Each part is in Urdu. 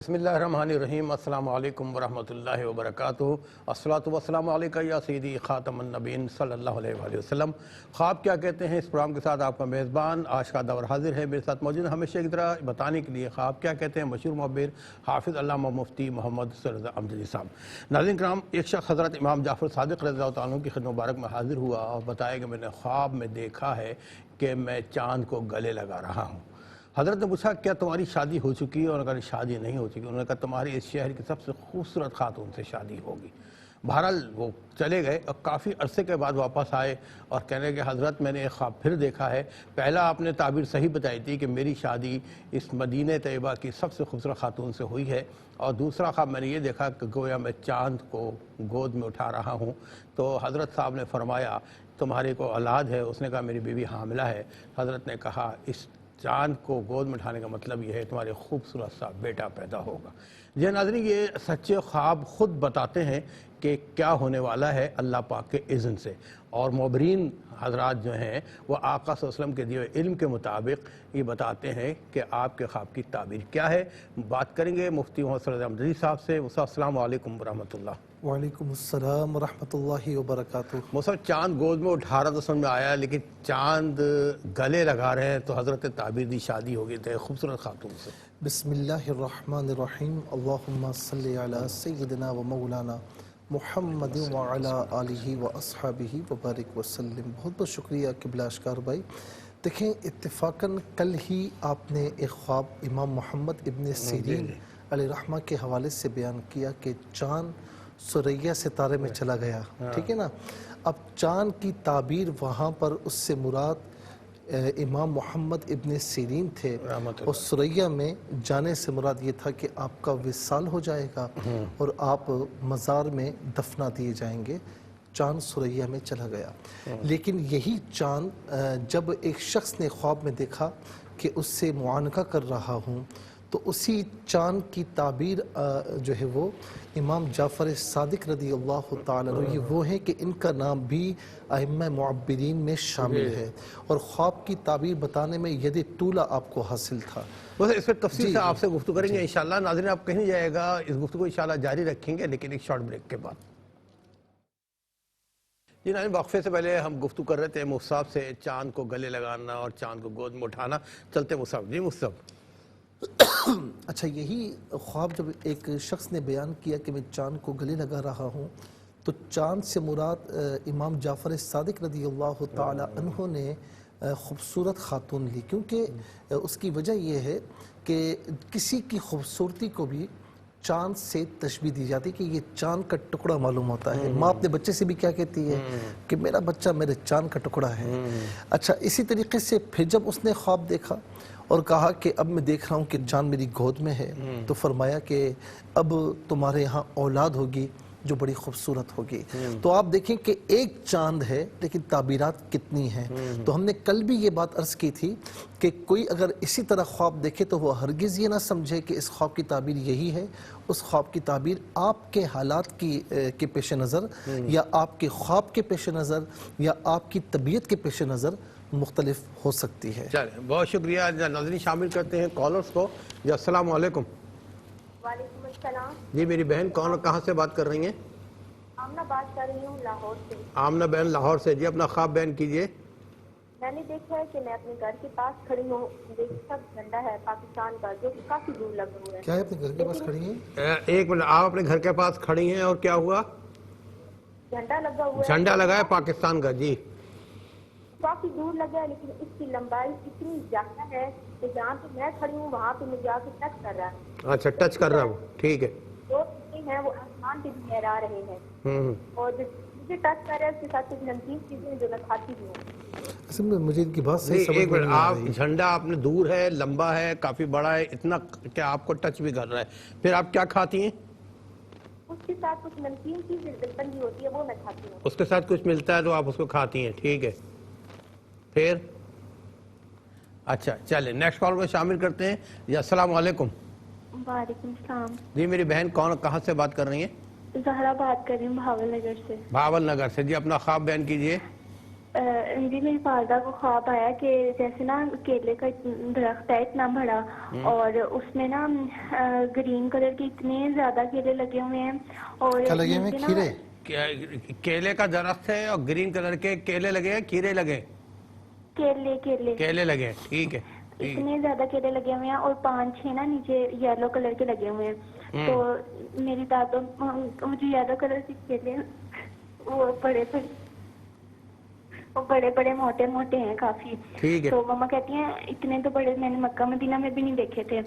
بسم اللہ الرحمن الرحیم۔ السلام علیکم ورحمۃ اللہ وبرکاتہ۔ الصلاۃ والسلام علیکہ یا سیدی خاتم النبیین صلی اللہ علیہ وآلہ وسلم۔ خواب کیا کہتے ہیں اس پروگرام کے ساتھ آپ کا میزبان آج کا دور حاضر ہے۔ میرے ساتھ موجود ہمیشہ کی طرح بتانے کے لیے خواب کیا کہتے ہیں مشہور معبر حافظ علامہ مفتی محمد سرزا امجدی صاحب۔ ناظرین کرام، ایک شخص حضرت امام جعفر صادق رضی اللہ تعالیٰ عنہ کی خدمت مبارک میں حاضر ہوا اور بتایا کہ میں نے خواب میں دیکھا ہے کہ میں چاند کو گلے لگا رہا ہوں۔ حضرت نے پوچھا کیا تمہاری شادی ہو چکی ہے؟ اور اگر شادی نہیں ہو چکی، انہوں نے کہا تمہاری اس شہر کی سب سے خوبصورت خاتون سے شادی ہوگی۔ بہرحال وہ چلے گئے اور کافی عرصے کے بعد واپس آئے اور کہنے کہ حضرت میں نے ایک خواب پھر دیکھا ہے۔ پہلا آپ نے تعبیر صحیح بتائی تھی کہ میری شادی اس مدینہ طیبہ کی سب سے خوبصورت خاتون سے ہوئی ہے، اور دوسرا خواب میں نے یہ دیکھا کہ گویا میں چاند کو گود میں اٹھا رہا ہوں۔ تو حضرت صاحب نے فرمایا تمہاری کو اولاد ہے؟ اس نے کہا میری بیوی حاملہ ہے۔ حضرت نے کہا اس چاند کو گود میں اٹھانے کا مطلب یہ ہے تمہارے خوبصورت سا بیٹا پیدا ہوگا۔ جی ناظرین، یہ سچے خواب خود بتاتے ہیں کہ کیا ہونے والا ہے اللہ پاک کے اذن سے، اور معبرین حضرات جو ہیں وہ آقا صلی اللہ علیہ وسلم کے دیے علم کے مطابق یہ بتاتے ہیں کہ آپ کے خواب کی تعبیر کیا ہے۔ بات کریں گے مفتی محمد سرزا امجدی صاحب سے۔ السلام علیکم ورحمۃ اللہ۔ وعلیکم السلام ورحمۃ اللہ وبرکاتہ۔ موسیٰ چاند گود میں اٹھا رہا تو سمجھ میں آیا، لیکن چاند گلے لگا رہے ہیں تو حضرت تعبیر دی شادی ہوگی تو خوبصورت خاتون سے۔ بسم اللہ الرحمن الرحیم۔ اللہم صلی علی سیدنا و مولانا محمد وعلی آلہ و اصحابہ وبارک وسلم۔ بہت بہت شکریہ قبلہ اشکار بھائی۔ دیکھیں اتفاقاً کل ہی آپ نے ایک خواب امام محمد ابن سیرین علیہ رحمہ کے حوالے سے بیان کیا کہ چاند ثریا ستارے میں چلا گیا، ٹھیک ہے نا۔ اب چاند کی تعبیر وہاں پر اس سے مراد امام محمد ابن سیرین تھے، اور ثریا میں جانے سے مراد یہ تھا کہ آپ کا وصال ہو جائے گا اور آپ مزار میں دفنا دیے جائیں گے۔ چاند ثریا میں چلا گیا، لیکن یہی چاند جب ایک شخص نے خواب میں دیکھا کہ اس سے معانقہ کر رہا ہوں، تو اسی چاند کی تعبیر جو ہے وہ امام جعفر صادق رضی اللہ تعالیٰ عنہ، یہ وہ ہیں کہ ان کا نام بھی ائمہ معبرین میں شامل ہے، اور خواب کی تعبیر بتانے میں ید طولہ آپ کو حاصل تھا۔ بس اس پر تفصیل سے آپ سے گفتگو کریں گے انشاءاللہ۔ ناظرین آپ کہیں نہیں جائے گا، اس گفتگو انشاءاللہ جاری رکھیں گے، لیکن ایک شارٹ بریک کے بعد۔ جی ناظرین، وقفے سے پہلے ہم گفتگو کر رہے تھے مصعب سے، چاند کو گلے لگانا اور چاند کو گود میں اٹھانا۔ چلتے مصعب۔ جی مصعب۔ اچھا، یہی خواب جب ایک شخص نے بیان کیا کہ میں چاند کو گلے لگا رہا ہوں، تو چاند سے مراد امام جعفر صادق رضی اللہ تعالی عنہ نے خوبصورت خاتون لی، کیونکہ اس کی وجہ یہ ہے کہ کسی کی خوبصورتی کو بھی چاند سے تشبیہ دی جاتی کہ یہ چاند کا ٹکڑا معلوم ہوتا ہے۔ ماں اپنے بچے سے بھی کیا کہتی ہے کہ میرا بچہ میرے چاند کا ٹکڑا ہے۔ اچھا، اسی طریقے سے پھر جب اس نے خواب دیکھا اور کہا کہ اب میں دیکھ رہا ہوں کہ چاند میری گود میں ہے، تو فرمایا کہ اب تمہارے یہاں اولاد ہوگی جو بڑی خوبصورت ہوگی۔ تو آپ دیکھیں کہ ایک چاند ہے لیکن تعبیرات کتنی ہیں۔ تو ہم نے کل بھی یہ بات عرض کی تھی کہ کوئی اگر اسی طرح خواب دیکھے تو وہ ہرگز یہ نہ سمجھے کہ اس خواب کی تعبیر یہی ہے۔ اس خواب کی تعبیر آپ کے حالات کے پیش نظر، یا آپ کے خواب کے پیش نظر، یا آپ کی طبیعت کے پیش نظر مختلف ہو سکتی ہے۔ چلیں، بہت شکریہ۔ ناظرین شامل کرتے ہیں کالرز کو۔ جی السلام علیکم۔ وعلیکم السلام۔ جی میری بہن کون اور کہاں سے بات کر رہی ہیں؟ آمنہ بات کر رہی ہوں لاہور سے۔ آمنہ بہن لاہور سے۔ جی اپنا خواب بیان کیجئے۔ میں نے دیکھا ہے کہ میں اپنے گھر کے پاس کھڑی ہوں، دیکھ سب جھنڈا ہے پاکستان کا جو کہ کافی دور لگا ہوا ہے۔ کیا ہے اپنے گھر کے پاس کھڑی ہیں؟ ایک منٹ، آپ اپنے گھر کے پاس کھڑی ہیں اور کیا ہوا؟ جھنڈا لگا ہوا ہے، جھنڈا لگا ہے پاکستان کا۔ جی کافی دور لگا ہے، لیکن اس کی لمبائی اتنی زیادہ ہے کہ جہاں پہ میں کھڑی ہوں وہاں پہ مجھے آ کے ٹچ کر رہا ہے۔ اچھا، ٹچ کر رہا ہوں، ٹھیک ہے۔ جو چیزیں ہیں وہ آسمان پہ بھی لہرا رہے ہیں، اور جو مجھے ٹچ کر رہا ہے اس کے ساتھ کچھ نمکین چیزیں جو میں کھاتی بھی ہوں۔ اصل میں مجھے ان کی بات صحیح نہیں، سمجھ ایک میں منٹ، نہیں آ آپ رہی۔ جھنڈا آپ نے دور ہے، لمبا ہے، کافی بڑا ہے، اتنا کہ آپ کو ٹچ بھی کر رہا ہے، پھر آپ کیا کھاتی ہیں؟ اس کے ساتھ کچھ نمکین چیزیں بنی ہوتی ہے وہ میں کھاتی ہوں۔ اس کے ساتھ کچھ ملتا ہے تو آپ اس کو کھاتی ہیں، ٹھیک ہے۔ پھر اچھا چلیں نیکسٹ کال کو شامل کرتے ہیں۔ جی السلام علیکم۔ وعلیکم السلام۔ جی میری بہن کون اور کہاں سے بات کر رہی ہیں؟ زہرا بات کر رہی ہوں بھاول نگر سے۔ بھاول نگر سے۔ جی اپنا خواب بیان کیجئے۔ جی میری والدہ کو خواب آیا کہ جیسے نا کیلے کا درخت ہے اتنا بڑا اور اس میں نا گرین کلر کے اتنے زیادہ کیلے لگے ہوئے ہیں اور کیا لگے ہوئے؟ نیچے نا کھیرے؟ کیلے کا درخت ہے اور گرین کلر کے کیلے لگے ہیں، کھیرے لگے، کیلے کیلے لگے ہیں، ٹھیک ہے ٹھیک ہے۔ اتنے زیادہ کیلے لگے ہوئے ہیں اور 5-6 نا نیچے یلو کلر کے لگے ہوئے ہیں۔ تو میری دادو مجھے یلو کلر کے کیلے وہ بڑے بڑے موٹے موٹے ہیں کافی، ٹھیک ہے۔ تو مما کہتی ہیں اتنے تو بڑے میں نے مکہ مدینہ میں بھی نہیں دیکھے تھے۔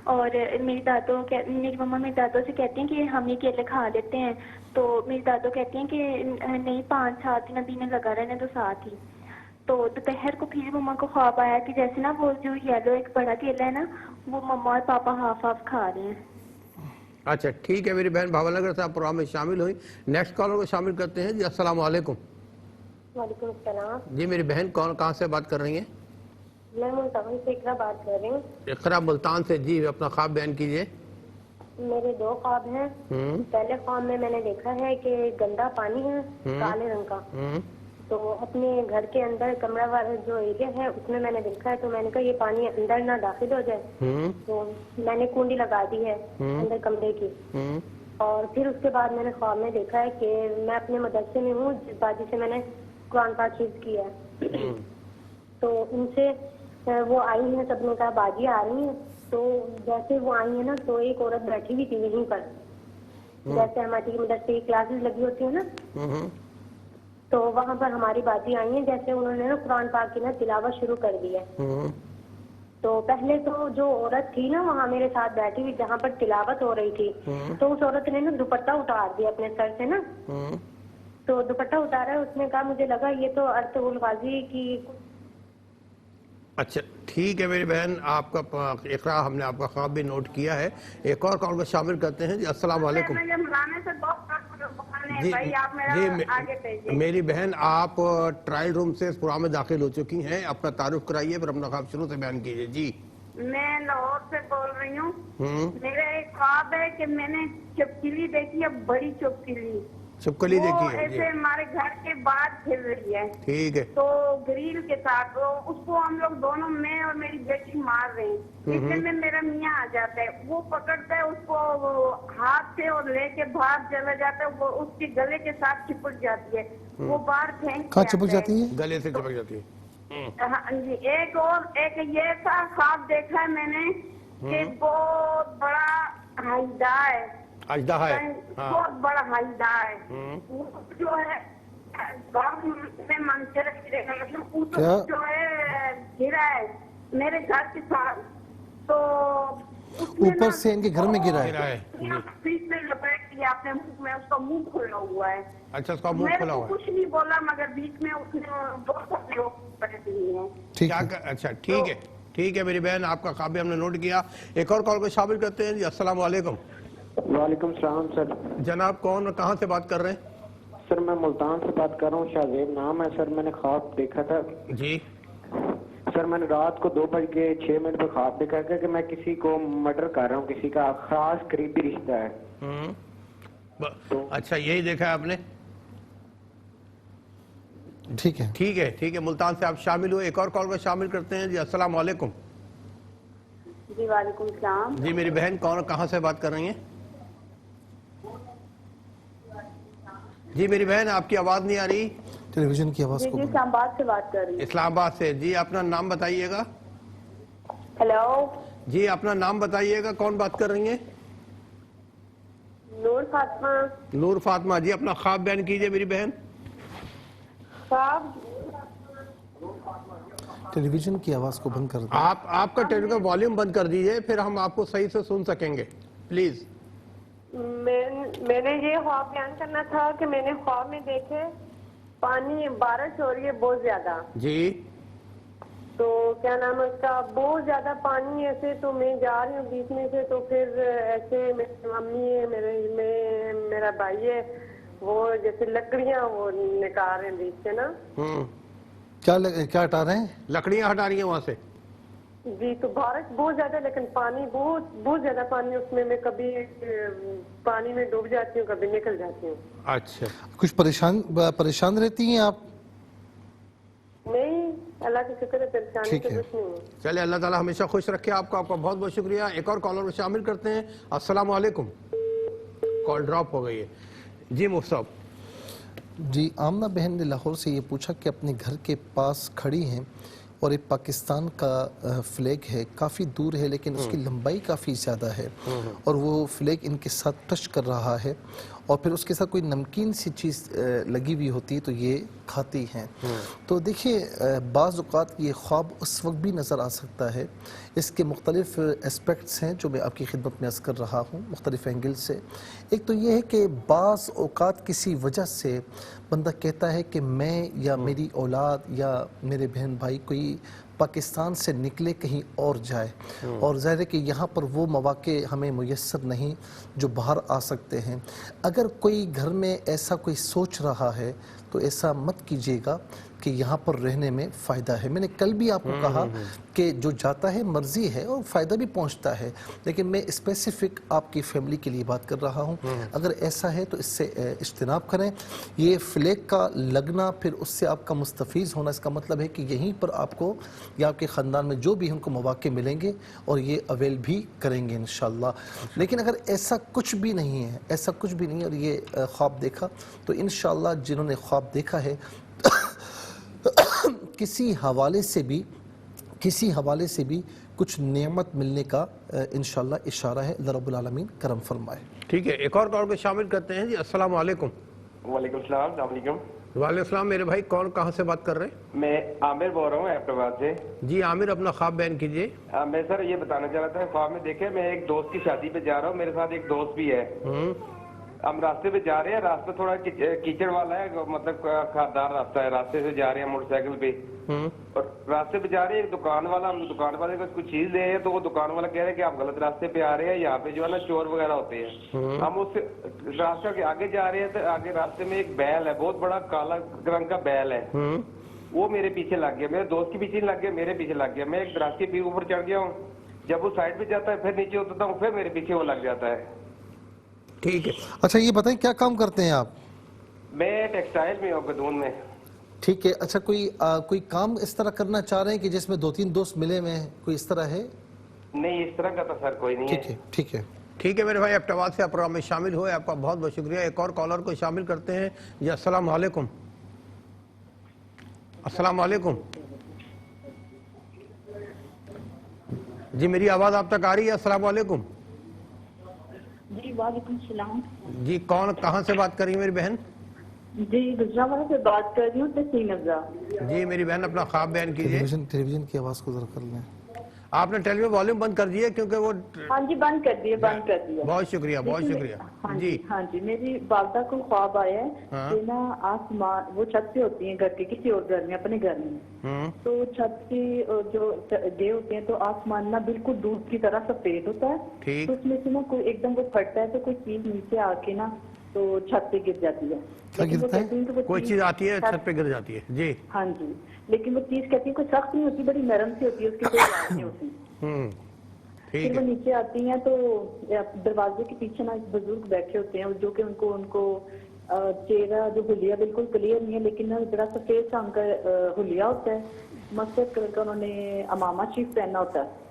اور میری مما میری دادو سے کہتی ہیں کہ ہم یہ کیلے کھا لیتے ہیں، تو میری دادو کہتی ہیں کہ نہیں 5-7 دن ابھی لگا رہنے تو ساتھ ہی۔ تو دوپہر کو پھر مما کو خواب آیا کہ جیسے نا وہ جو یلو ایک بڑا کیلا ہے نا وہ مما اور پاپا ہاف ہاف کھا رہے ہیں۔ اچھا ٹھیک ہے میری بہن بھاول نگر سے آپ پروگرام میں شامل ہوئی۔ نیکسٹ کالر کو شامل کرتے ہیں۔ جی السلام علیکم۔ وعلیکم السلام۔ جی میری بہن کہاں سے بات کر رہی ہیں؟ میں ملتان سے اقرا بات کر رہی ہوں۔ اقرا ملتان سے، جی اپنا خواب بیان کیجیے۔ میرے 2 خواب ہیں۔ پہلے خواب میں نے دیکھا ہے کہ گندا پانی ہے کالے رنگ کا، تو اپنے گھر کے اندر کمرہ والا جو ایریا ہے اس میں نے دیکھا ہے، تو میں نے کہا یہ پانی اندر نہ داخل ہو جائے، تو میں نے کنڈی لگا دی ہے اندر کمرے کی۔ اور پھر اس کے بعد میں نے خواب میں دیکھا ہے کہ میں اپنے مدرسے میں ہوں جس باجی سے میں نے قرآن پاک حفظ کیا ہے، تو ان سے وہ آئی ہیں، سب نے کہا باجی آ رہی ہیں، تو جیسے وہ آئی ہیں نا تو ایک عورت بیٹھی ہوئی تھی وہیں پر، جیسے ہماری مدرسے کی کلاسز لگی ہوتی ہیں نا، تو وہاں پر ہماری باجی آئی ہیں، جیسے انہوں نے نا قرآن پاک کی نا تلاوت شروع کر دی ہے۔ تو پہلے تو جو عورت تھی نا وہاں میرے ساتھ بیٹھی ہوئی جہاں پر تلاوت ہو رہی تھی، تو اس عورت نے نا دوپٹہ اتار دیا اپنے سر سے نا، تو دوپٹہ اتارا ہے، اس نے کہا مجھے لگا یہ تو ارت الغازی کی۔ اچھا ٹھیک ہے میری بہن، آپ کا اقرا ہم نے آپ کا خواب بھی نوٹ کیا ہے۔ ایک اور کال کو شامل کرتے ہیں۔ جی السلام علیکم۔ جی میری بہن آپ ٹرائل روم سے اس پروگرام میں داخل ہو چکی ہیں، اپنا تعارف کرائیے پھر اپنا خواب شروع سے بیان کیجیے۔ جی میں لاہور سے بول رہی ہوں۔ میرا ایک خواب ہے کہ میں نے چپکلی دیکھی ہے، بڑی چپکلی، چھپکلی دیکھی ہے، ایسے ہمارے گھر کے باہر پھر رہی ہے، ٹھیک ہے، تو گریل کے ساتھ اس کو ہم لوگ دونوں، میں اور میری بیٹی مار رہے ہیں، اتنے میں میرا میاں آ جاتا ہے، وہ پکڑتا ہے اس کو ہاتھ سے اور لے کے باہر چلا جاتا ہے، وہ اس کے گلے کے ساتھ چپک جاتی ہے، وہ باہر پھینک کہاں چپک جاتی ہے؟ گلے سے چپک جاتی ہے۔ ہاں جی، ایک یہ سا خواب دیکھا ہے میں نے کہ بہت بڑا ہائیدا ہے، اژدہا ہے، بہت بڑا ہائیدا ہے، وہ جو ہے گاؤں میں منظر مطلب جو ہے گرا ہے میرے گھر کے ساتھ، تو اوپر سے ان کے گھر میں گرا ہے؟ بیچ میں لپیٹ دیا اپنے منہ میں، اس کا منہ کھلا ہوا ہے۔ اچھا اس کا منہ میں کھلا ہوا ہے، کچھ نہیں بولا مگر بیچ میں اس نے بہت سارے لوگ پڑے ہوئے ہیں۔ ٹھیک ہے، اچھا ٹھیک ہے ٹھیک ہے میری بہن، آپ کا خواب بھی ہم نے نوٹ کیا۔ ایک اور کال کو شامل کرتے ہیں۔ جی السلام علیکم۔ وعلیکم السلام سر۔ جناب کون اور کہاں سے بات کر رہے ہیں؟ سر میں ملتان سے بات کر رہا ہوں، شاہزیب نام ہے سر۔ میں نے خواب دیکھا تھا جی سر، میں نے رات کو 2:06 پہ خواب دیکھا تھا کہ میں کسی کو مرڈر کر رہا ہوں، کسی کا خاص قریبی رشتہ ہے۔ اچھا یہی دیکھا ہے آپ نے؟ ٹھیک ہے، ٹھیک ہے ٹھیک ہے، ملتان سے آپ شامل ہوئے۔ ایک اور کال کو شامل کرتے ہیں۔ جی السلام علیکم۔ جی وعلیکم السلام۔ جی میری بہن کون اور کہاں سے بات کر رہی ہیں؟ جی میری بہن آپ کی آواز نہیں آ رہی۔ ٹیلی ویژن کی آواز کو اسلام آباد سے بات کر رہی ہوں۔ اسلام آباد سے، جی اپنا نام بتائیے گا۔ ہیلو، جی اپنا نام بتائیے گا، کون بات کر رہی ہیں؟ نور فاطمہ۔ نور فاطمہ، جی اپنا خواب بیان کیجئے میری بہن۔ خواب ٹیلی ویژن کی آواز کو بند کر دیں۔ آپ کا ٹیلی کا والیوم بند کر دیجئے، پھر ہم آپ کو صحیح سے سن سکیں گے پلیز۔ میں نے یہ خواب بیان کرنا تھا کہ میں نے خواب میں دیکھے پانی، بارش ہو رہی ہے بہت زیادہ، جی تو کیا نام ہے اس کا، بہت زیادہ پانی ایسے، تو میں جا رہی ہوں بیچ میں سے، تو پھر ایسے میری ممی ہے، میرا بھائی ہے، وہ جیسے لکڑیاں وہ نکال رہے ہیں بیچ سے نا۔ کیا ہٹا رہے ہیں؟ لکڑیاں ہٹا رہی ہیں وہاں سے؟ جی تو بارش بہت زیادہ لیکن پانی بہت زیادہ پانی اس میں کبھی پانی میں ڈوب جاتی ہوں کبھی نکل جاتی ہوں. اچھا کچھ پریشان رہتی ہیں آپ؟ نہیں اللہ کا شکر ہے پریشانی ٹھیک تو ہے. کچھ نہیں ہے. چلے اللہ تعالیٰ ہمیشہ خوش رکھے آپ کو بہت بہت شکریہ. ایک اور کالر کو شامل کرتے ہیں. السلام علیکم. کال ڈراپ ہو گئی ہے. جی مصطفیٰ. جی آمنہ بہن نے لاہور سے یہ پوچھا کہ اپنے گھر کے پاس کھڑی ہیں اور ایک پاکستان کا فلیگ ہے، کافی دور ہے لیکن اس کی لمبائی کافی زیادہ ہے اور وہ فلیگ ان کے ساتھ ٹچ کر رہا ہے اور پھر اس کے ساتھ کوئی نمکین سی چیز لگی ہوئی ہوتی ہے تو یہ کھاتی ہیں. تو دیکھیے بعض اوقات یہ خواب اس وقت بھی نظر آ سکتا ہے. اس کے مختلف اسپیکٹس ہیں جو میں آپ کی خدمت میں عرض کر رہا ہوں مختلف اینگل سے. ایک تو یہ ہے کہ بعض اوقات کسی وجہ سے بندہ کہتا ہے کہ میں یا میری اولاد یا میرے بہن بھائی کوئی پاکستان سے نکلے کہیں اور جائے اور ظاہر ہے کہ یہاں پر وہ مواقع ہمیں میسر نہیں جو باہر آ سکتے ہیں. اگر کوئی گھر میں ایسا کوئی سوچ رہا ہے تو ایسا مت کیجیے گا کہ یہاں پر رہنے میں فائدہ ہے. میں نے کل بھی آپ کو کہا کہ جو جاتا ہے مرضی ہے اور فائدہ بھی پہنچتا ہے لیکن میں اسپیسیفک آپ کی فیملی کے لیے بات کر رہا ہوں. اگر ایسا ہے تو اس سے اجتناب کریں. یہ فلیگ کا لگنا پھر اس سے آپ کا مستفیض ہونا اس کا مطلب ہے کہ یہیں پر آپ کو یا آپ کے خاندان میں جو بھی ہم کو مواقع ملیں گے اور یہ اویل بھی کریں گے انشاءاللہ. لیکن اگر ایسا کچھ بھی نہیں ہے اور یہ خواب دیکھا تو انشاءاللہ جنہوں نے خواب دیکھا ہے کسی حوالے سے بھی کچھ نعمت ملنے کا انشاءاللہ اشارہ ہے. اللہ رب العالمین کرم فرمائے. ٹھیک ہے ایک اور کال کو شامل کرتے ہیں. جی السلام علیکم. وعلیکم السلام. السلام علیکم. وعلیکم السلام. میرے بھائی کون کہاں سے بات کر رہے ہیں؟ میں عامر بول رہا ہوں ایبٹ آباد سے. جی عامر اپنا خواب بیان کیجیے. میں سر یہ بتانا چاہ رہا تھا خواب میں دیکھیں میں ایک دوست کی شادی پہ جا رہا ہوں. میرے ساتھ ایک دوست بھی ہے. ہم راستے پہ جا رہے ہیں. راستہ تھوڑا کیچڑ والا ہے مطلب خاردار راستہ ہے. راستے سے جا رہے ہیں موٹر سائیکل پہ اور راستے پہ جا رہے ہیں. ایک دکان والا ہم دکان والے کو کچھ چیز لے ہیں تو وہ دکان والا کہہ رہے ہیں کہ آپ غلط راستے پہ آ رہے ہیں. یہاں پہ جو ہے نا چور وغیرہ ہوتے ہیں. ہم اس راستہ کے آگے جا رہے ہیں تو آگے راستے میں ایک بیل ہے بہت بڑا کالا رنگ کا بیل ہے. وہ میرے پیچھے لگ گیا. میرے دوست کے پیچھے نہیں لگ گیا میرے پیچھے لگ گیا. میں ایک درخت کے اوپر چڑھ گیا ہوں. جب وہ سائڈ پہ جاتا ہے پھر نیچے اترتا ہوں پھر میرے پیچھے وہ لگ جاتا ہے. ٹھیک ہے. اچھا یہ بتائیں کیا کام کرتے ہیں آپ؟ میں ٹیکسٹائل میں ہوں گدون میں. ٹھیک ہے. اچھا کوئی کام اس طرح کرنا چاہ رہے ہیں کہ جس میں 2-3 دوست ملے ہوئے ہیں کوئی اس طرح ہے؟ نہیں اس طرح کا تو سر کوئی نہیں ہے. ٹھیک ہے میرے بھائی ایبٹ آباد سے آپ پروگرام میں شامل ہوئے. آپ کا بہت بہت شکریہ. ایک اور کالر کو شامل کرتے ہیں. جی السلام علیکم. السلام علیکم. جی میری آواز آپ تک آ رہی ہے؟ السلام علیکم. جی وعلیکم السلام. جی کون کہاں سے بات کر رہی ہے میری بہن؟ جی گجرانوالہ سے بات کر رہی ہوں تسلیم افزا. جی میری بہن اپنا خواب بیان کیجیے. ٹیلی ویژن کی آواز کو ذرا کر لیں. آپ نے ٹیلی ویژن والیوم بند کر دیا کیونکہ وہ ہاں جی بند کر دیا. بہت شکریہ بہت شکریہ. جی ہاں جی میری والدہ کو خواب آیا ہے کہ نا آسمان وہ چھت پہ ہوتی ہیں گھر کے کسی اور گھر میں اپنے گھر میں تو چھت کی جو ڈے ہوتے ہیں تو آسمان نا بالکل دودھ کی طرح سفید ہوتا ہے. تو اس میں سے نا کوئی ایک دم وہ پھٹتا ہے تو کوئی چیز نیچے آ کے نا تو چھت پہ گر جاتی ہے. کوئی چیز آتی ہے چھت پہ گر جاتی ہے. جی ہاں جی لیکن وہ چیز کہتی ہے کوئی سخت نہیں ہوتی بڑی نرم سی ہوتی ہے اس کی کوئی آواز نہیں ہوتی. پھر وہ نیچے آتی ہیں تو دروازے کے پیچھے نا ایک بزرگ بیٹھے ہوتے ہیں جو کہ ان کو چہرہ جو حلیہ بالکل کلیئر نہیں ہے لیکن ذرا سفید رنگ کا حلیہ ہوتا ہے. مسترد کلر کا انہوں نے امامہ چیف پہنا ہوتا ہے.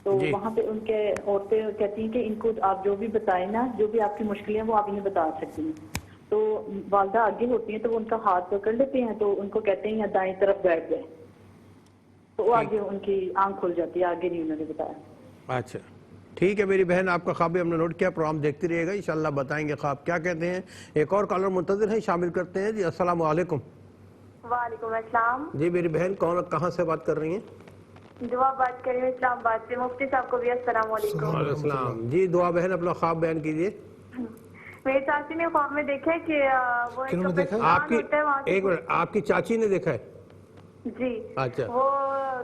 تو وہاں پہ ان کے عورتیں کہتی ہیں کہ ان کو آپ جو بھی بتائیں نا جو بھی آپ کی مشکلیں ہیں وہ آپ انہیں بتا سکتی ہیں. تو والدہ آگے ہوتی ہیں تو وہ ان کا ہاتھ پکڑ لیتے ہیں تو ان کو کہتے ہیں یا دائیں طرف بیٹھ جائے تو وہ آگے ان کی آنکھ کھل جاتی ہے. آگے نہیں انہوں نے بتایا. اچھا ٹھیک ہے میری بہن آپ کا خواب بھی ہم نے نوٹ کیا. پروگرام دیکھتی رہے گا انشاءاللہ بتائیں گے خواب کیا کہتے ہیں. ایک اور کالر منتظر ہیں شامل کرتے ہیں. جی السلام علیکم. وعلیکم السلام. جی میری بہن کون کہاں سے بات کر رہی ہیں؟ دعا بات کر رہی ہوں اسلام آباد سے. مفتی صاحب کو بھی السلام علیکم. وعلیکم السلام. جی دعا بہن اپنا خواب بیان کیجیے. میری چاچی نے خواب میں دیکھا ہے کہ وہ ایک آپ کی ایک منٹ آپ کی چاچی نے دیکھا ہے؟ جی اچھا وہ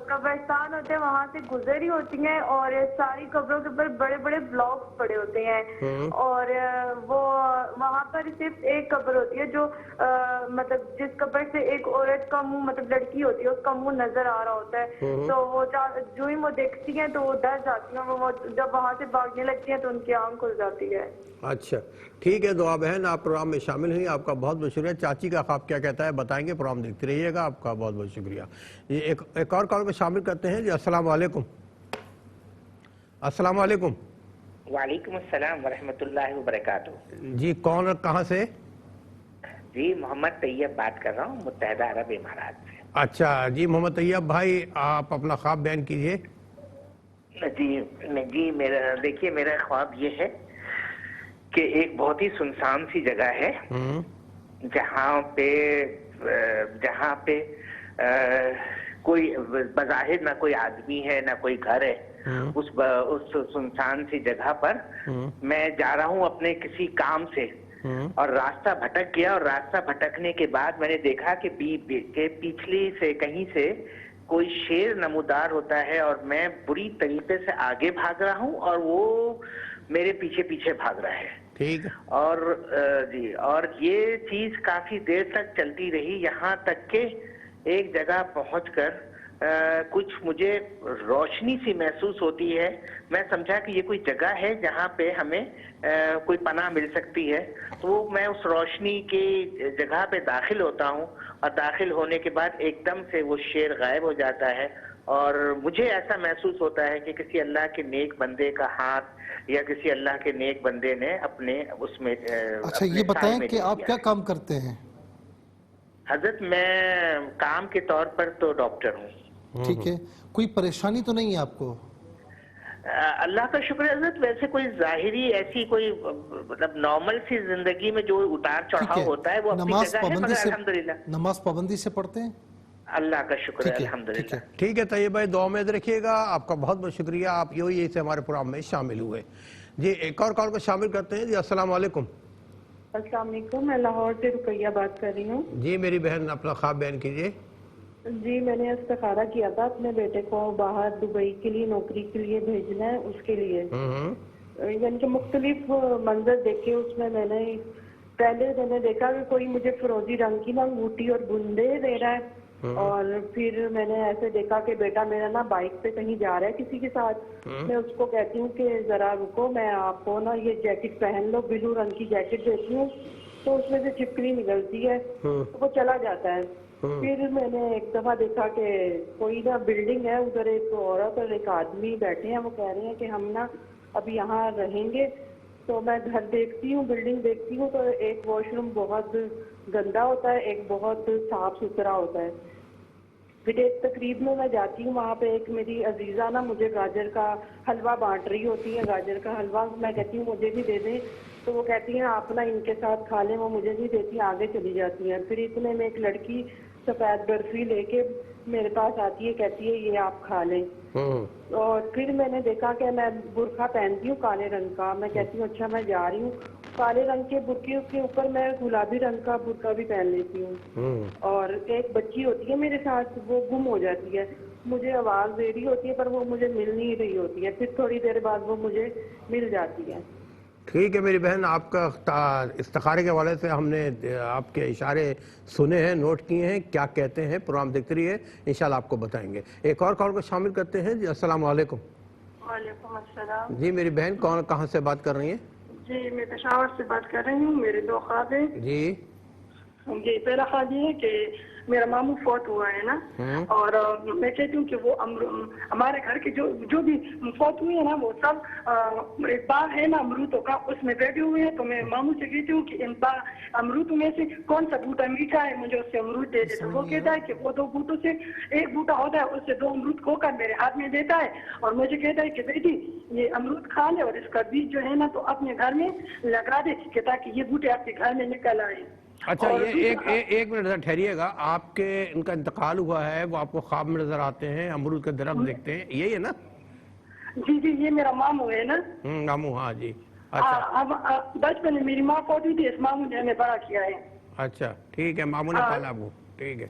قبرستان ہوتے ہیں وہاں سے گزری ہوتی ہیں اور ساری قبروں کے اوپر بڑے بڑے بلاکس پڑے ہوتے ہیں اور وہ وہاں پر صرف ایک قبر ہوتی ہے جو مطلب جس قبر سے ایک عورت کا منہ مطلب لڑکی ہوتی ہے اس کا منہ نظر آ رہا ہوتا ہے تو وہ جو ہی وہ دیکھتی ہیں تو وہ ڈر جاتی ہیں وہ جب وہاں سے بھاگنے لگتی ہیں تو ان کی آنکھ کھل جاتی ہے. اچھا ٹھیک ہے دعا بہن آپ پروگرام میں شامل ہوئی آپ کا بہت بہت شکریہ. چاچی کا خواب کیا کہتا ہے بتائیں گے پروگرام دیکھتے رہیے گا. آپ کا بہت بہت شکریہ. یہ ایک اور کال کو شامل کرتے ہیں جی. السلام علیکم. السلام علیکم. وعلیکم السلام ورحمۃ اللہ وبرکاتہ. جی کون اور کہاں سے؟ جی محمد طیب بات کر رہا ہوں متحدہ عرب امارات سے. اچھا جی محمد طیب بھائی آپ اپنا خواب بیان کیجئے. جی میرا دیکھیے میرا خواب یہ ہے کہ ایک بہت ہی سنسان سی جگہ ہے جہاں پہ کوئی بظاہر نہ کوئی آدمی ہے نہ کوئی گھر ہے. اس سنسان سی جگہ پر میں جا رہا ہوں اپنے کسی کام سے اور راستہ بھٹک گیا اور راستہ بھٹکنے کے بعد میں نے دیکھا کہ پیچھلی سے کہیں سے کوئی شیر نمودار ہوتا ہے اور میں بری طریقے سے آگے بھاگ رہا ہوں اور وہ میرے پیچھے پیچھے بھاگ رہا ہے. ٹھیک اور یہ چیز کافی دیر تک چلتی رہی یہاں تک کہ ایک جگہ پہنچ کر کچھ مجھے روشنی سی محسوس ہوتی ہے. میں سمجھا کہ یہ کوئی جگہ ہے جہاں پہ ہمیں کوئی پناہ مل سکتی ہے. تو میں اس روشنی کی جگہ پہ داخل ہوتا ہوں اور داخل ہونے کے بعد ایک دم سے وہ شیر غائب ہو جاتا ہے اور مجھے ایسا محسوس ہوتا ہے کہ کسی اللہ کے نیک بندے کا ہاتھ یا کسی اللہ کے نیک بندے نے اپنے اس میں. اچھا یہ بتائیں کہ آپ کیا کام کرتے ہیں؟ حضرت میں کام کے طور پر تو ڈاکٹر ہوں. ٹھیک ہے کوئی پریشانی تو نہیں ہے آپ کو؟ اللہ کا شکر ہے حضرت. ویسے کوئی ظاہری ایسی کوئی مطلب نارمل سی زندگی میں جو اتار چڑھاؤ ہوتا ہے وہ اپنی جگہ ہے مگر الحمدللہ. نماز پابندی سے پڑھتے ہیں؟ اللہ کا شکر ہے الحمدللہ. ٹھیک ہے طیب بھائی دعا میں رکھیے گا. آپ کا بہت بہت شکریہ. آپ یہی سے ہمارے پروگرام میں شامل ہوئے. جی ایک اور کال کو شامل کرتے ہیں جی. السلام علیکم. السلام علیکم. میں لاہور سے رقیہ بات کر رہی ہوں. جی میری بہن اپنا خواب بیان کیجیے. جی میں نے استخارہ کیا تھا اپنے بیٹے کو باہر دبئی کے لیے نوکری کے لیے بھیجنا ہے اس کے لیے. یعنی کہ مختلف منظر دیکھے اس میں نے پہلے میں نے دیکھا کہ کوئی مجھے فروزی رنگ کی نا انگوٹھی اور بندے دے رہا ہے اور پھر میں نے ایسے دیکھا کہ بیٹا میرا نا بائک پہ کہیں جا رہا ہے کسی کے ساتھ. میں اس کو کہتی ہوں کہ ذرا رکو میں آپ کو نا یہ جیکٹ پہن لو بلو رنگ کی جیکٹ دیتی ہوں تو اس میں سے چھپکلی نکلتی ہے وہ چلا جاتا ہے. پھر میں نے ایک دفعہ دیکھا کہ کوئی نا بلڈنگ ہے ادھر ایک عورت اور ایک آدمی بیٹھے ہیں وہ کہہ رہے ہیں کہ ہم نا ابھی یہاں رہیں گے. تو میں گھر دیکھتی ہوں بلڈنگ دیکھتی ہوں تو ایک واش روم بہت گندا ہوتا ہے ایک بہت صاف ستھرا ہوتا ہے. پھر ایک تقریب میں جاتی ہوں وہاں پہ ایک میری عزیزہ نا مجھے گاجر کا حلوہ بانٹ رہی ہوتی ہے. گاجر کا حلوہ میں کہتی ہوں مجھے بھی دے دیں تو وہ کہتی ہیں آپ نا ان کے ساتھ کھا لیں. وہ مجھے نہیں دیتی آگے چلی جاتی ہیں. پھر اتنے میں ایک لڑکی سفید برفی لے کے میرے پاس آتی ہے کہتی ہے یہ آپ کھا لیں. اور پھر میں نے دیکھا کہ میں برقع پہنتی ہوں کالے رنگ کا. میں کہتی ہوں اچھا میں جا رہی ہوں کالے رنگ کے برقعے کے اوپر میں گلابی رنگ کا برقع بھی پہن لیتی ہوں. اور ایک بچی ہوتی ہے میرے ساتھ وہ گم ہو جاتی ہے. مجھے آواز دے رہی ہوتی ہے پر وہ مجھے مل نہیں رہی ہوتی ہے. پھر تھوڑی دیر بعد وہ مجھے مل جاتی ہے. ٹھیک ہے میری بہن آپ کا استخارے کے حوالے سے ہم نے آپ کے اشارے سنے ہیں نوٹ کیے ہیں. کیا کہتے ہیں پروگرام دیکھتے رہیے انشاءاللہ آپ کو بتائیں گے. ایک اور کال کو شامل کرتے ہیں جی. السلام علیکم. وعلیکم السلام. جی میری بہن کہاں سے بات کر رہی ہیں؟ جی میں پشاور سے بات کر رہی ہوں. میرے دو خواب ہیں. جی پہلا خواب یہ ہے کہ میرا ماموں فوت ہوا ہے نا اور میں کہتی ہوں کہ وہ ہمارے گھر کے جو بھی فوت ہوئے ہیں نا وہ سب ایک باغ ہے نا امرودوں کا اس میں بیٹھے ہوئے ہیں. تو میں ماموں سے کہتی ہوں کہ ان امرود میں سے کون سا بوٹا میٹھا ہے مجھے اس سے امرود دے دے. تو وہ کہتا ہے کہ وہ دو بوٹوں سے ایک بوٹا ہوتا ہے اس سے دو امرود کھو کر میرے ہاتھ میں دیتا ہے اور مجھے کہتا ہے کہ بیٹی یہ امرود کھا لے اور اس کا بیج جو ہے نا تو اپنے گھر میں لگا دے کہ تاکہ یہ بوٹے آپ کے گھر میں نکل آئے. اچھا یہ ایک منٹ ذرا ٹھہریے گا. آپ کے ان کا انتقال ہوا ہے وہ آپ کو خواب میں نظر آتے ہیں امرود کے درخت دیکھتے ہیں یہی ہے نا؟ جی جی یہ میرا ماموں ہے نا. ماموں ہاں جی. اچھا بچپن میں میری ماں فوت ہوئی تھی اس ماموں نے ہمیں بڑا کیا ہے. اچھا ٹھیک ہے ماموں نے پالا وہ. ٹھیک ہے.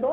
2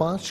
5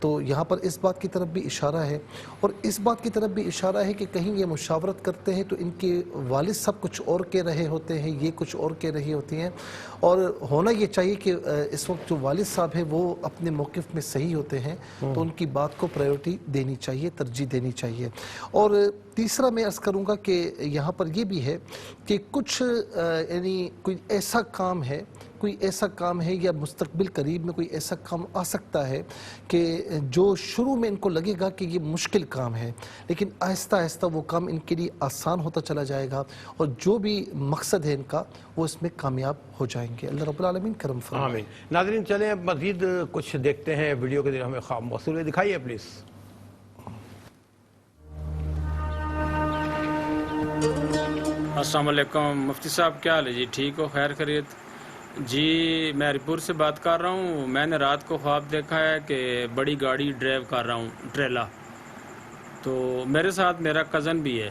تو یہاں پر اس بات کی طرف بھی اشارہ ہے، اور اس بات کی طرف بھی اشارہ ہے کہ کہیں یہ مشاورت کرتے ہیں تو ان کے والد صاحب کچھ اور کہہ رہے ہوتے ہیں، یہ کچھ اور کہہ رہی ہوتی ہیں، اور ہونا یہ چاہیے کہ اس وقت جو والد صاحب ہیں وہ اپنے موقف میں صحیح ہوتے ہیں تو ان کی بات کو پرائیورٹی دینی چاہیے، ترجیح دینی چاہیے۔ اور تیسرا میں عرض کروں گا کہ یہاں پر یہ بھی ہے کہ کچھ یعنی کوئی ایسا کام ہے یا مستقبل قریب میں کوئی ایسا کام آ سکتا ہے کہ جو شروع میں ان کو لگے گا کہ یہ مشکل کام ہے، لیکن آہستہ آہستہ وہ کام ان کے لیے آسان ہوتا چلا جائے گا، اور جو بھی مقصد ہے ان کا وہ اس میں کامیاب ہو جائیں گے۔ اللہ رب العالمین کرم فرمائے۔ آمین۔ ناظرین چلیں اب مزید کچھ دیکھتے ہیں، ویڈیو کے ذریعے ہمیں خواب موصول ہے، دکھائیے پلیز۔ السلام علیکم مفتی صاحب، کیا حال ہے جی؟ ٹھیک ہو؟ خیر خیریت؟ جی میں رپور سے بات کر رہا ہوں۔ میں نے رات کو خواب دیکھا ہے کہ بڑی گاڑی ڈرائیو کر رہا ہوں، ٹریلا، تو میرے ساتھ میرا کزن بھی ہے،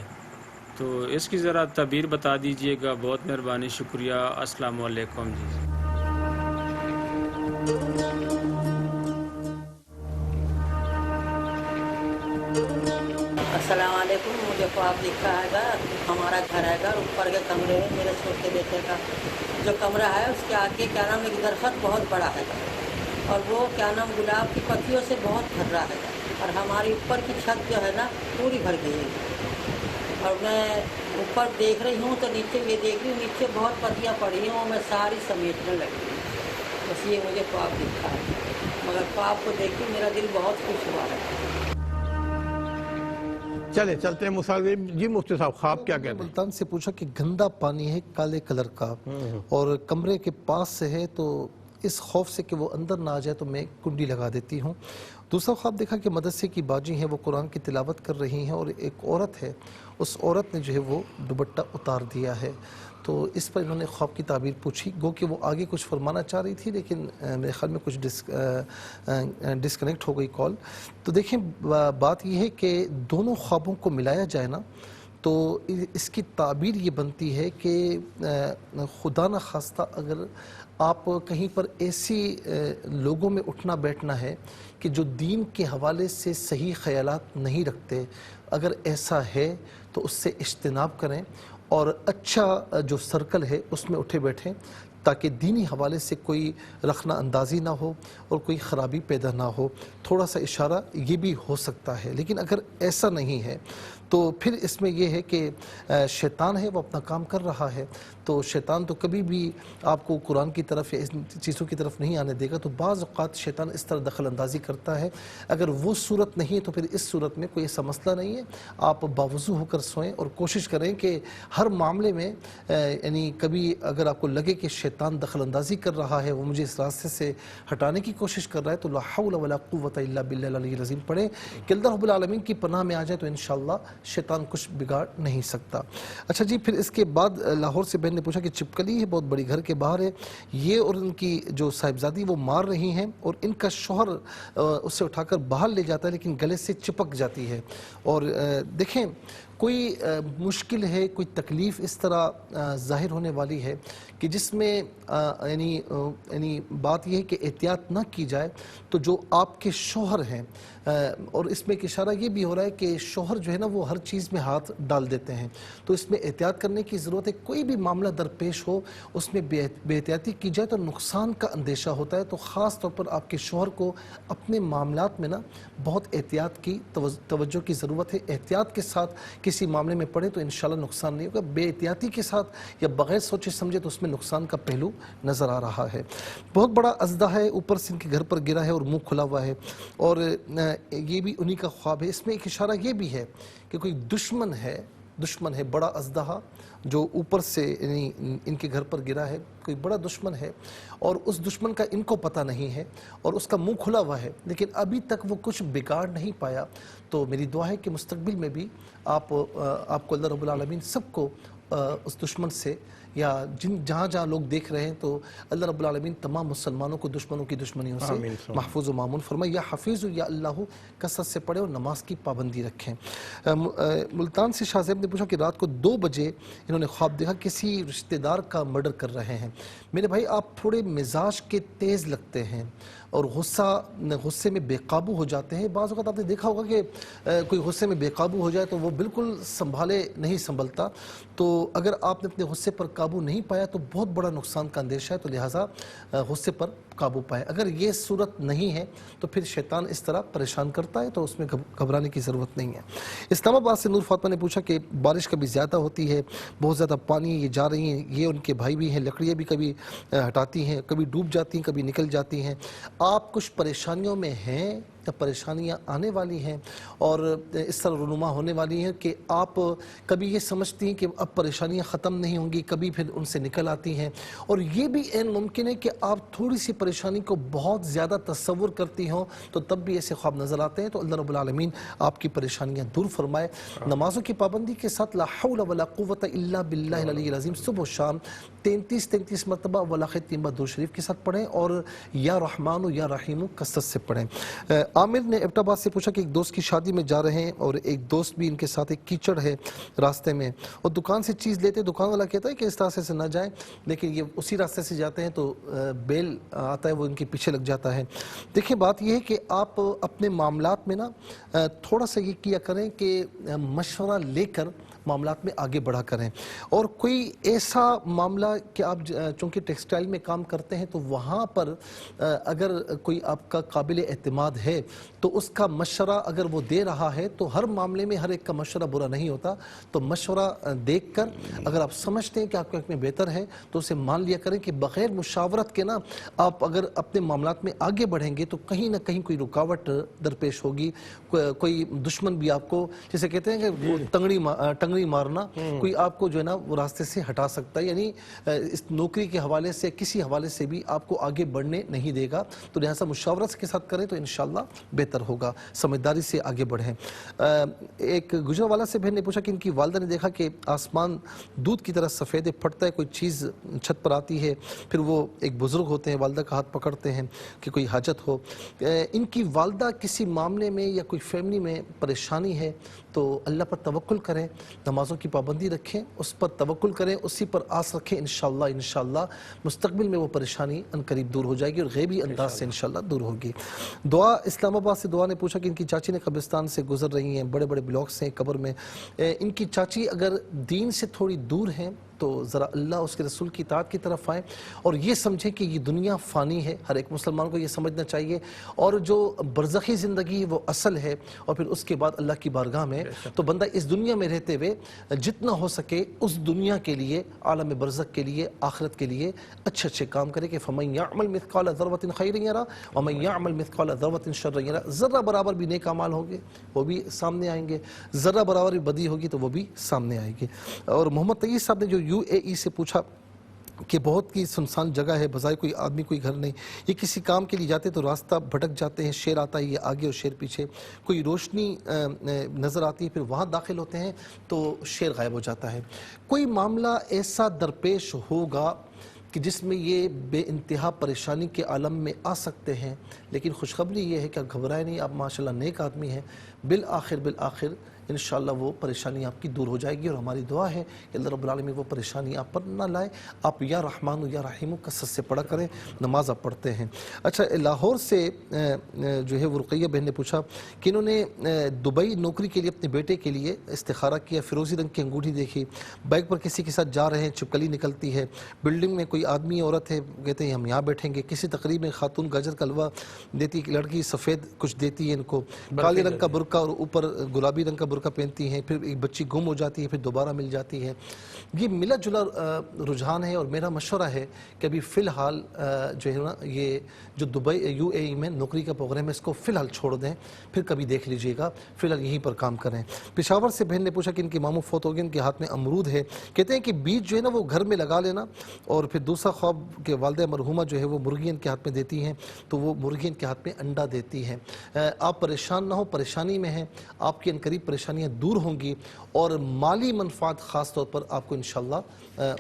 تو اس کی ذرا تعبیر بتا دیجئے گا، بہت مہربانی، شکریہ۔ السلام علیکم جی۔ السلام علیکم۔ مجھے خواب دکھا ہے گا، ہمارا گھر ہے گا، اوپر کے کمرے ہے میرے چھوٹے بیٹے کا، جو کمرہ ہے اس کے آگے کیا نام ایک درخت بہت بڑا ہے گا، اور وہ کیا نام گلاب کی پتیوں سے بہت بھر رہا ہے گا، اور ہماری اوپر کی چھت جو ہے نا پوری بھر گئی ہے، اور میں اوپر دیکھ رہی ہوں تو نیچے یہ دیکھ رہی ہوں نیچے بہت پتیاں پڑی ہیں، وہ میں ساری سمیٹنے لگی ہوں۔ بس یہ مجھے خواب دکھا ہے، مگر خواب کو دیکھ کے میرا دل بہت خوش ہوا ہے۔ چلے چلتے ہیں مسافر جی۔ مفتی صاحب خواب کیا کہتے ہیں؟ ملتان سے پوچھا کہ گندا پانی ہے کالے کلر کا اور کمرے کے پاس سے ہے، تو اس خوف سے کہ وہ اندر نہ آ جائے تو میں کنڈی لگا دیتی ہوں۔ دوسرا خواب دیکھا کہ مدرسے کی باجی ہیں، وہ قرآن کی تلاوت کر رہی ہیں، اور ایک عورت ہے، اس عورت نے جو ہے وہ دوپٹہ اتار دیا ہے، تو اس پر انہوں نے خواب کی تعبیر پوچھی، گو کہ وہ آگے کچھ فرمانا چاہ رہی تھی لیکن میرے خیال میں کچھ ڈسکنیکٹ ہو گئی کال۔ تو دیکھیں بات یہ ہے کہ دونوں خوابوں کو ملایا جائے نا تو اس کی تعبیر یہ بنتی ہے کہ خدا نہ خواستہ اگر آپ کہیں پر ایسی لوگوں میں اٹھنا بیٹھنا ہے کہ جو دین کے حوالے سے صحیح خیالات نہیں رکھتے، اگر ایسا ہے تو اس سے اجتناب کریں، اور اچھا جو سرکل ہے اس میں اٹھے بیٹھیں تاکہ دینی حوالے سے کوئی رخنہ اندازی نہ ہو اور کوئی خرابی پیدا نہ ہو۔ تھوڑا سا اشارہ یہ بھی ہو سکتا ہے، لیکن اگر ایسا نہیں ہے تو پھر اس میں یہ ہے کہ شیطان ہے وہ اپنا کام کر رہا ہے، تو شیطان تو کبھی بھی آپ کو قرآن کی طرف یا اس چیزوں کی طرف نہیں آنے دے گا، تو بعض اوقات شیطان اس طرح دخل اندازی کرتا ہے۔ اگر وہ صورت نہیں ہے تو پھر اس صورت میں کوئی ایسا مسئلہ نہیں ہے، آپ باوضو ہو کر سوئیں اور کوشش کریں کہ ہر معاملے میں یعنی کبھی اگر آپ کو لگے کہ شیطان دخل اندازی کر رہا ہے، وہ مجھے اس راستے سے ہٹانے کی کوشش کر رہا ہے، تو لا حول ولا قوت الا باللہ العلی العظیم پڑھیں کہ اللہ رب العالمین کی پناہ میں آ جائے تو انشاءاللہ شیطان کچھ بگاڑ نہیں سکتا۔ اچھا جی، پھر اس کے بعد لاہور سے بہن نے پوچھا کہ چپکلی ہے بہت بڑی، گھر کے باہر ہے، یہ اور ان کی جو صاحبزادی وہ مار رہی ہیں، اور ان کا شوہر اسے اٹھا کر باہر لے جاتا ہے لیکن گلے سے چپک جاتی ہے۔ اور دیکھیں کوئی مشکل ہے، کوئی تکلیف اس طرح ظاہر ہونے والی ہے کہ جس میں یعنی بات یہ ہے کہ احتیاط نہ کی جائے، تو جو آپ کے شوہر ہیں، اور اس میں ایک اشارہ یہ بھی ہو رہا ہے کہ شوہر جو ہے نا وہ ہر چیز میں ہاتھ ڈال دیتے ہیں، تو اس میں احتیاط کرنے کی ضرورت ہے۔ کوئی بھی معاملہ درپیش ہو اس میں بے احتیاطی کی جائے تو نقصان کا اندیشہ ہوتا ہے، تو خاص طور پر آپ کے شوہر کو اپنے معاملات میں نا بہت احتیاط کی توجہ کی ضرورت ہے۔ احتیاط کے ساتھ کسی معاملے میں پڑے تو انشاءاللہ نقصان نہیں ہوگا، بے احتیاطی کے ساتھ یا بغیر سوچے سمجھے تو اس میں نقصان کا پہلو نظر آ رہا ہے۔ بہت بڑا اژدہا ہے اوپر سے ان کے گھر پر گرا ہے اور منہ کھلا ہوا ہے، اور یہ بھی انہی کا خواب ہے۔ اس میں ایک اشارہ یہ بھی ہے کہ کوئی دشمن ہے بڑا اژدہا جو اوپر سے ان کے گھر پر گرا ہے، کوئی بڑا دشمن ہے، اور اس دشمن کا ان کو پتہ نہیں ہے اور اس کا منہ کھلا ہوا ہے، لیکن ابھی تک وہ کچھ بگاڑ نہیں پایا۔ تو میری دعا ہے کہ مستقبل میں بھی آپ کو اللہ رب العالمین سب کو اس دشمن سے یا جہاں لوگ دیکھ رہے ہیں تو اللہ رب العالمین تمام مسلمانوں کو دشمنوں کی دشمنیوں سے محفوظ و معمون فرمائے۔ یا حفیظ یا اللہ کثرت سے پڑھے اور نماز کی پابندی رکھیں۔ ملتان سے شاہ زیب نے پوچھا کہ رات کو 2 بجے انہوں نے خواب دیکھا کسی رشتہ دار کا مرڈر کر رہے ہیں۔ میرے بھائی آپ تھوڑے مزاج کے تیز لگتے ہیں، اور غصے میں بے قابو ہو جاتے ہیں. بعض اوقات آپ نے دیکھا ہوگا کہ کوئی غصے میں بے قابو ہو جائے تو وہ بالکل نہیں سنبھلتا. تو اگر آپ نے اپنے غصے پر قابو نہیں پایا تو بہت بڑا نقصان کا اندیشہ ہے, تو لہٰذا غصے پر قابو پائے. اگر یہ صورت نہیں ہے تو پھر شیطان اس طرح پریشان کرتا ہے, تو اس میں گھبرانے کی ضرورت نہیں ہے. اسلام آباد سے نور فاطمہ نے پوچھا کہ بارش کبھی زیادہ ہوتی ہے, بہت زیادہ پانی یہ جا رہی ہیں, یہ ان کے بھائی بھی ہیں, لکڑیاں بھی کبھی ہٹاتی ہیں, کبھی ڈوب جاتی ہیں, کبھی نکل جاتی ہیں. آپ کچھ پریشانیوں میں ہیں یا پریشانیاں آنے والی ہیں اور اس طرح رونما ہونے والی ہیں کہ آپ کبھی یہ سمجھتی ہیں کہ اب پریشانیاں ختم نہیں ہوں گی, کبھی پھر ان سے نکل آتی ہیں, اور یہ بھی عین ممکن ہے کہ آپ تھوڑی سی پریشانی کو بہت زیادہ تصور کرتی ہوں تو تب بھی ایسے خواب نظر آتے ہیں. تو اللہ رب العالمین آپ کی پریشانیاں دور فرمائے. نمازوں کی پابندی کے ساتھ لا حول ولا قوت الا باللہ العلی العظیم صبح و شام 33 مرتبہ ولاخ 3 بار درود شریف کے ساتھ پڑھیں اور یا رحمان یا رحیم کثرت سے پڑھیں. عامر نے ایبٹ آباد سے پوچھا کہ ایک دوست کی شادی میں جا رہے ہیں اور ایک دوست بھی ان کے ساتھ, ایک کیچڑ ہے راستے میں, اور دکان سے چیز لیتے, دکان والا کہتا ہے کہ اس راستے سے نہ جائیں, لیکن یہ اسی راستے سے جاتے ہیں تو بیل آتا ہے وہ ان کے پیچھے لگ جاتا ہے. دیکھیں بات یہ ہے کہ آپ اپنے معاملات میں نا تھوڑا سا یہ کیا کریں کہ مشورہ لے کر معاملات میں آگے بڑھا کریں, اور کوئی ایسا معاملہ کہ آپ چونکہ ٹیکسٹائل میں کام کرتے ہیں تو وہاں پر اگر کوئی آپ کا قابل اعتماد ہے تو اس کا مشورہ اگر وہ دے رہا ہے, تو ہر معاملے میں ہر ایک کا مشورہ برا نہیں ہوتا, تو مشورہ دیکھ کر اگر آپ سمجھتے ہیں کہ آپ کے حق میں بہتر ہے تو اسے مان لیا کریں کہ بغیر مشاورت کے نا آپ اگر اپنے معاملات میں آگے بڑھیں گے تو کہیں نہ کہیں کوئی رکاوٹ درپیش ہوگی, کوئی دشمن بھی آپ کو, جیسے کہتے ہیں کہ وہ ٹنگڑی مارنا, کوئی آپ کو جو ہے نا وہ راستے سے ہٹا سکتا ہے, یعنی اس نوکری کے حوالے سے کسی حوالے سے بھی آپ کو آگے بڑھنے نہیں دے گا. تو لہٰذا مشاورت کے ساتھ کریں تو انشاءاللہ بہتر ہوگا, سمجھداری سے آگے بڑھیں. ایک گجرانوالہ سے بہن نے پوچھا کہ ان کی والدہ نے دیکھا کہ آسمان دودھ کی طرح سفید پھٹتا ہے, کوئی چیز چھت پر آتی ہے, پھر وہ ایک بزرگ ہوتے ہیں والدہ کا ہاتھ پکڑتے ہیں کہ کوئی حاجت ہو. ان کی والدہ کسی معاملے میں یا کوئی فیملی میں پریشانی ہے تو اللہ پر توکل کریں, نمازوں کی پابندی رکھیں, اس پر توکل کریں, اسی پر آس رکھیں, انشاءاللہ مستقبل میں وہ پریشانی انقریب دور ہو جائے گی اور غیبی انداز سے انشاءاللہ دور ہوگی. دعا اسلام آباد سے دعا نے پوچھا کہ ان کی چاچی نے قبرستان سے گزر رہی ہیں, بڑے بڑے بلاکس ہیں قبر میں, ان کی چاچی اگر دین سے تھوڑی دور ہیں تو ذرا اللہ اس کے رسول کی اطاعت کی طرف آئیں اور یہ سمجھیں کہ یہ دنیا فانی ہے. ہر ایک مسلمان کو یہ سمجھنا چاہیے, اور جو برزخی زندگی ہے وہ اصل ہے, اور پھر اس کے بعد اللہ کی بارگاہ میں. تو بندہ اس دنیا میں رہتے ہوئے جتنا ہو سکے اس دنیا کے لیے, عالم برزخ کے لیے, آخرت کے لیے اچھے کام کرے کہ فَمَن يَعْمَلْ مِثْقَالَ ذَرَّةٍ خَيْرٍ يَرَهُ وَمَن يَعْمَلْ مِثْقَالَ ذَرَّةٍ شَرًّا يَرَهُ. ذرہ برابر بھی نیک اعمال ہوں گے وہ بھی سامنے آئیں گے, ذرہ برابر بھی بدی ہوگی تو وہ بھی سامنے آئے گی. اور محمد طیب صاحب نے جو UAE سے پوچھا کہ بہت کی سنسان جگہ ہے, بظاہر کوئی آدمی کوئی گھر نہیں, یہ کسی کام کے لیے جاتے تو راستہ بھٹک جاتے ہیں, شیر آتا ہے یہ آگے اور شیر پیچھے, کوئی روشنی نظر آتی ہے, پھر وہاں داخل ہوتے ہیں تو شیر غائب ہو جاتا ہے. کوئی معاملہ ایسا درپیش ہوگا کہ جس میں یہ بے انتہا پریشانی کے عالم میں آ سکتے ہیں, لیکن خوشخبری یہ ہے کہ گھبرائے نہیں, آپ ماشاءاللہ نیک آدمی ہیں, بالآخر انشاءاللہ وہ پریشانی آپ کی دور ہو جائے گی. اور ہماری دعا ہے کہ اللہ رب العالمین وہ پریشانی آپ پر نہ لائے. آپ یا رحمان یا رحیم کثرت سے پڑھا کریں, نماز آپ پڑھتے ہیں. اچھا, لاہور سے جو ہے وہ رقیہ بہن نے پوچھا کہ انہوں نے دبئی نوکری کے لیے اپنے بیٹے کے لیے استخارہ کیا, فیروزی رنگ کی انگوٹھی دیکھی, بائک پر کسی کے ساتھ جا رہے ہیں, چھپکلی نکلتی ہے, بلڈنگ میں کوئی آدمی عورت ہے, کہتے ہیں ہم یہاں بیٹھیں گے, کسی تقریب میں خاتون گاجر کا حلوہ دیتی, لڑکی سفید کچھ دیتی ہے ان کو, کالے رنگ کا برقع اور اوپر گلابی رنگ کا برقع پہنتی ہیں, پھر ایک بچی گم ہو جاتی ہے, پھر دوبارہ مل جاتی ہے. یہ ملا جلا رجحان ہے, اور میرا مشورہ ہے کہ ابھی فی الحال جو ہے نا یہ جو دبئی UAE میں نوکری کا پروگرام ہے اس کو فی الحال چھوڑ دیں, پھر کبھی دیکھ لیجئے گا, فی الحال یہیں پر کام کریں. پشاور سے بہن نے پوچھا کہ ان کے ماموں فوت ہو گئے, ان کے ہاتھ میں امرود ہے, کہتے ہیں کہ بیج جو ہے نا وہ گھر میں لگا لینا, اور پھر دوسرا خواب کہ والدہ مرحومہ جو ہے وہ مرغی ان کے ہاتھ میں دیتی ہیں, تو وہ مرغی ان کے ہاتھ میں انڈا دیتی ہیں. آپ پریشان نہ ہو, پریشانی میں ہیں, آپ کی انقریب پریشانی پریشانیاں دور ہوں گی اور مالی منفعت خاص طور پر آپ کو انشاءاللہ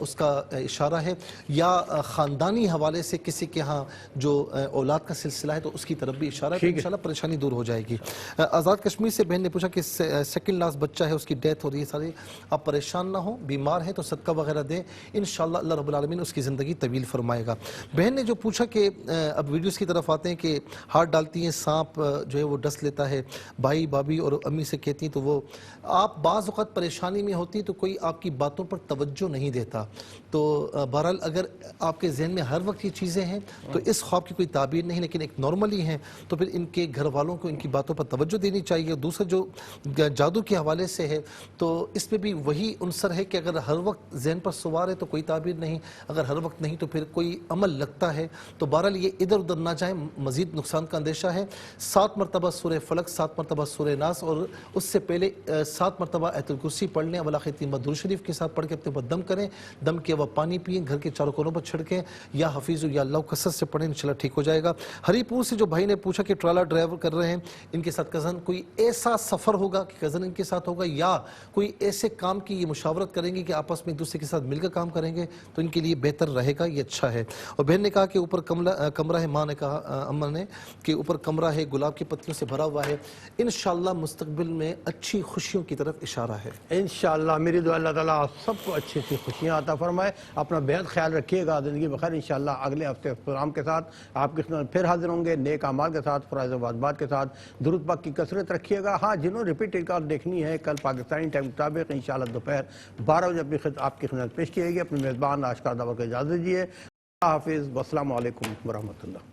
اس کا اشارہ ہے، یا خاندانی حوالے سے کسی کے ہاں جو اولاد کا سلسلہ ہے تو اس کی طرف بھی اشارہ ہے، تو انشاءاللہ پریشانی دور ہو جائے گی۔ آزاد کشمیر سے بہن نے پوچھا کہ سیکنڈ لاسٹ بچہ ہے، اس کی ڈیتھ ہو رہی ہے، سارے آپ پریشان نہ ہوں، بیمار ہے تو صدقہ وغیرہ دیں، انشاءاللہ اللہ رب العالمین اس کی زندگی طویل فرمائے گا۔ بہن نے جو پوچھا کہ اب ویڈیوز کی طرف آتے ہیں کہ ہاتھ ڈالتی ہیں سانپ جو ہے وہ ڈس لیتا ہے، بھائی بھابھی اور امی سے کہتی ہیں تو وہ آپ بعض اوقات پریشانی میں ہوتی تو کوئی آپ کی باتوں پر توجہ نہیں دیتا، تو بہرحال اگر آپ کے ذہن میں ہر وقت یہ چیزیں ہیں تو اس خواب کی کوئی تعبیر نہیں، لیکن ایک نارملی ہیں، تو پھر ان کے گھر والوں کو ان کی باتوں پر توجہ دینی چاہیے۔ دوسرا جو جادو کے حوالے سے ہے تو اس میں بھی وہی عنصر ہے کہ اگر ہر وقت ذہن پر سوار ہے تو کوئی تعبیر نہیں، اگر ہر وقت نہیں تو پھر کوئی عمل لگتا ہے، تو بہرحال یہ ادھر ادھر نہ جائیں، مزید نقصان کا اندیشہ ہے۔ 7 مرتبہ سورہ فلق، 7 مرتبہ سورہ ناس، اور اس سے پہلے 7 مرتبہ آیت الکرسی پڑھ لیں، اول آخر تین درود شریف کے ساتھ پڑھ کے اپنے اوپر دم کریں، دم کے وہ پانی پئیں، گھر کے چاروں کونوں پر چھڑکیں، یا حفیظ یا اللہ کثرت سے پڑھیں، انشاءاللہ ٹھیک ہو جائے گا۔ ہری پور سے جو بھائی نے پوچھا کہ ٹرالا ڈرائیور کر رہے ہیں، ان کے ساتھ کزن، کوئی ایسا سفر ہوگا کہ کزن ان کے ساتھ ہوگا، یا کوئی ایسے کام کی یہ مشاورت کریں گے کہ آپس میں ایک دوسرے کے ساتھ مل کر کام کریں گے تو ان کے لیے بہتر رہے گا، یہ اچھا ہے۔ اور بہن نے کہا کہ اوپر کمرہ ہے، ماں نے کہا اماں نے کہ اوپر کمرہ ہے گلاب کی پتیوں سے بھرا ہوا ہے، انشاءاللہ مستقبل میں اچھی خوشیوں کی طرف اشارہ ہے انشاءاللہ۔ میری دعا اللہ تعالیٰ آپ سب کو اچھی اچھی خوشیاں عطا فرمائے، اپنا بہت خیال رکھیے گا، زندگی بخیر۔ انشاءاللہ اگلے ہفتے اس پروگرام کے ساتھ آپ کی خدمت پھر حاضر ہوں گے، نیک اعمال کے ساتھ، فرائض و واجبات کے ساتھ۔ درود پاک کی کثرت رکھیے گا۔ ہاں جنہوں ریپیٹ ریکارڈ دیکھنی ہے کل پاکستانی ٹائم مطابق انشاءاللہ دوپہر 12 بجے آپ کی خدمت پیش کی جائے گی۔ اپنے میزبان آشکار داور کو اجازت دیجیے، اللہ حافظ، والسلام علیکم ورحمۃ اللہ۔